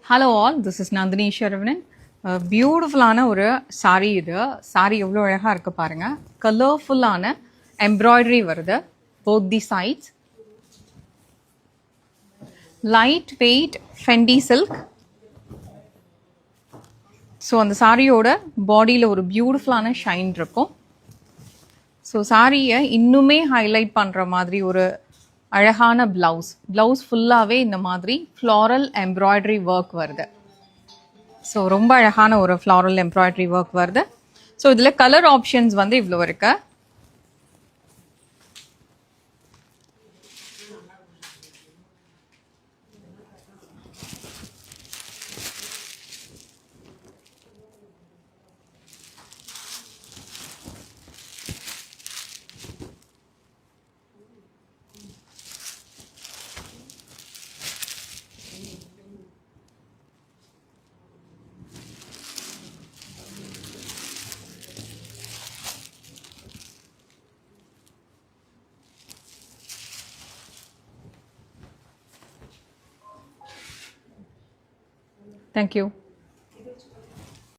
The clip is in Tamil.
Hello all, this is Nandhini Saravanan. பியூட்டிஃபுல்லான ஒரு saree இது. saree எவ்வளோ அழகாக இருக்குது பாருங்கள். கலர்ஃபுல்லான எம்ப்ராய்டரி வருது both the sides. Light weight Fendi silk. So அந்த சாரியோட பாடியில் ஒரு பியூட்டிஃபுல்லான ஷைன் இருக்கும். ஸோ சாரியை இன்னுமே ஹைலைட் பண்ணுற மாதிரி ஒரு அழகான ப்ளவுஸ் ஃபுல்லாகவே இந்த மாதிரி ஃப்ளாரல் எம்ப்ராய்டரி ஒர்க் வருது. ஸோ ரொம்ப அழகான ஒரு ஃப்ளாரல் எம்ப்ராய்டரி ஒர்க் வருது. ஸோ இதில் கலர் ஆப்ஷன்ஸ் வந்து இவ்வளோ இருக்கு. Thank you.